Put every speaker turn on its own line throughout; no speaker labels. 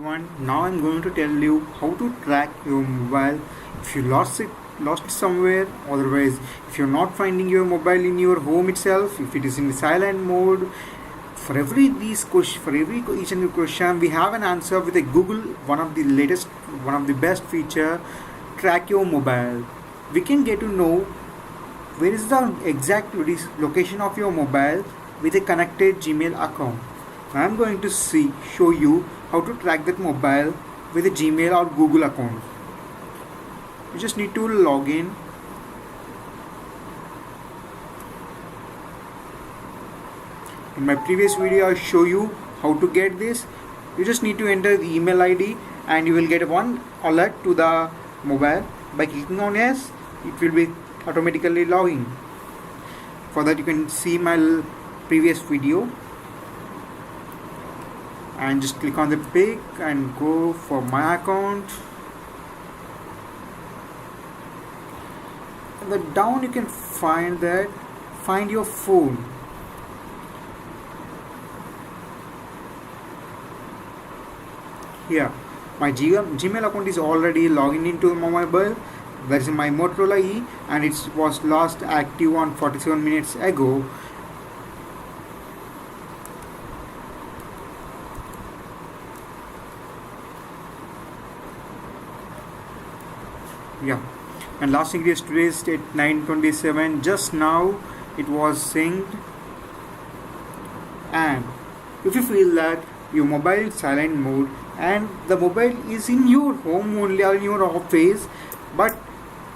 Now I'm going to tell you how to track your mobile if you lost it somewhere. Otherwise, if you're not finding your mobile in your home itself, if it is in silent mode. For every these question, for every each and every question, we have an answer with a Google. One of the best feature, track your mobile. We can get to know where is the exact location of your mobile with a connected Gmail account. I'm going to show you how to track that mobile with a Gmail or Google account. You just need to log in. In my previous video I show you how to get this. You just need to enter the email ID and you will get one alert to the mobile. By clicking on yes, it will be automatically logging. For that you can see my previous video and just click on the pic and go for my account. And the down you can find your phone. Here my Gmail account is already logged into my mobile. That is my Motorola E and it was last active on 47 minutes ago. Yeah, and last thing is today's at 9:27. Just now it was synced. And if you feel that your mobile is silent mode and the mobile is in your home only or in your office, but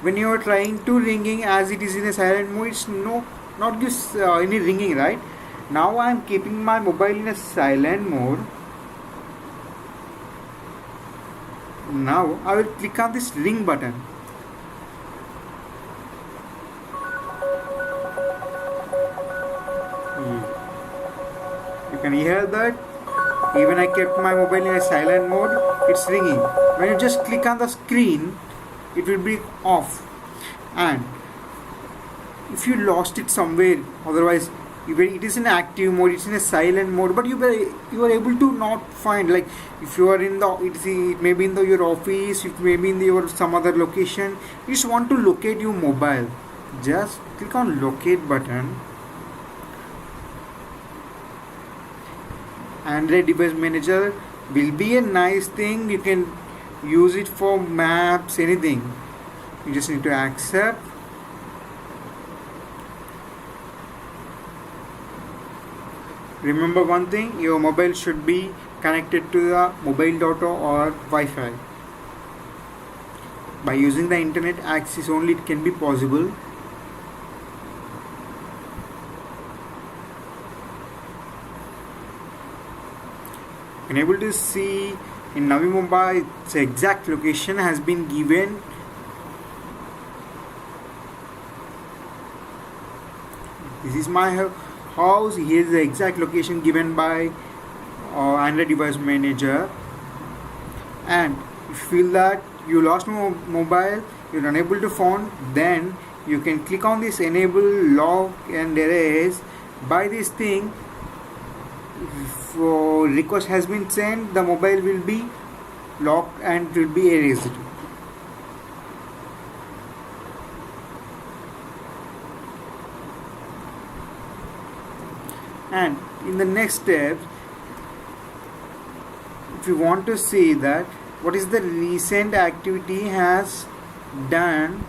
when you are trying to ringing as it is in a silent mode, it's not gives any ringing, right? Now I am keeping my mobile in a silent mode. Now I will click on this ring button. You can hear that even I kept my mobile in a silent mode, it's ringing. When you just click on the screen, it will be off. And if you lost it somewhere, otherwise it is in active mode, it's in a silent mode, but you are able to not find, like if you are in it may be in your office, it may be in your some other location, you just want to locate your mobile, just click on locate button. Android device manager will be a nice thing. You can use it for maps, anything. You just need to accept. Remember one thing, your mobile should be connected to the mobile data or Wi-Fi. By using the internet access only it can be possible. You can able to see in Navi Mumbai its exact location has been given. This is my house. Here is the exact location given by Android device manager. And if you feel that you lost mobile, you're unable to find, then you can click on this enable lock and erase. By this thing, if request has been sent, the mobile will be locked and will be erased. And in the next step, if you want to see that what is the recent activity has done,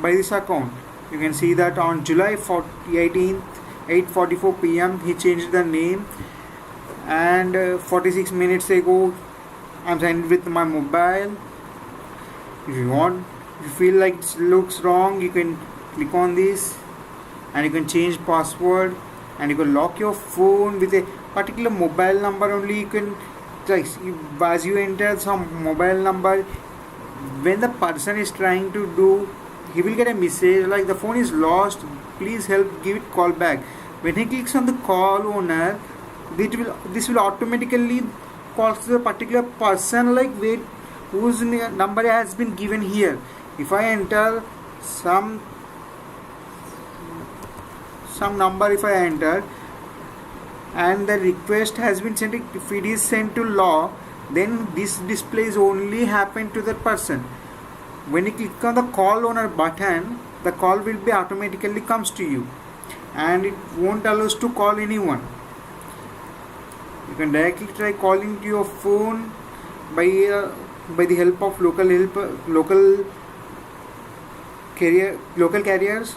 by this account, you can see that on July 18th 8:44 p.m. he changed the name, and 46 minutes ago I'm signed with my mobile. If you feel like it looks wrong, you can click on this and you can change password and you can lock your phone with a particular mobile number only. You can, like, as you enter some mobile number, when the person is trying to do, he will get a message like the phone is lost, please help, give it call back. When he clicks on the call owner, this will automatically call to the particular person, like whose number has been given here. If I enter some some number if I enter, and the request has been sent. If it is sent to law, then this displays only happen to that person. When you click on the call owner button, the call will be automatically comes to you, and it won't allow us to call anyone. You can directly try calling to your phone by the help of local carriers,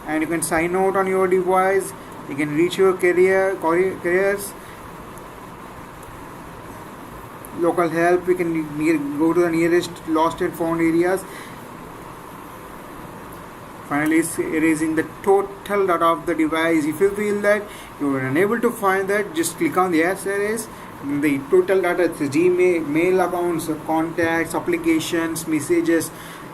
and you can sign out on your device. You can reach your carriers, local help. You can go to the nearest lost and found areas. Finally, it's erasing the total data of the device. If you feel that you are unable to find that, just click on the yes erase. The total data, it's Gmail, mail accounts, contacts, applications, messages.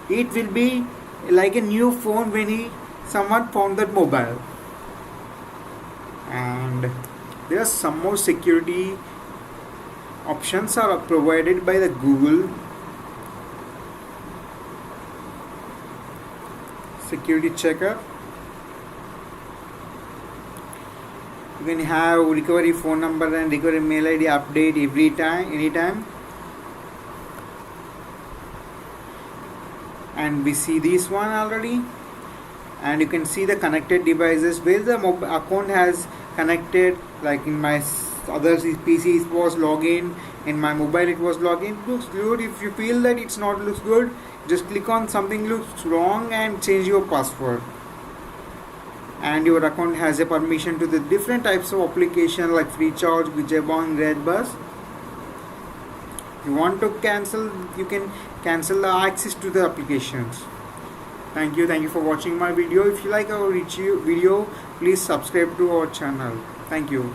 It will be like a new phone when someone found that mobile. And there are some more security options are provided by the Google security checker. You can have recovery phone number and recovery mail ID update anytime. And we see this one already. And you can see the connected devices where the account has connected. Like in my other PC it was login, in my mobile it was login. Looks good. If you feel that it's not looks good, just click on something looks wrong and change your password. And your account has a permission to the different types of application like Freecharge, Jabong, Redbus. If you want to cancel, you can cancel the access to the applications. Thank you for watching my video. If you like our video, please subscribe to our channel. Thank you.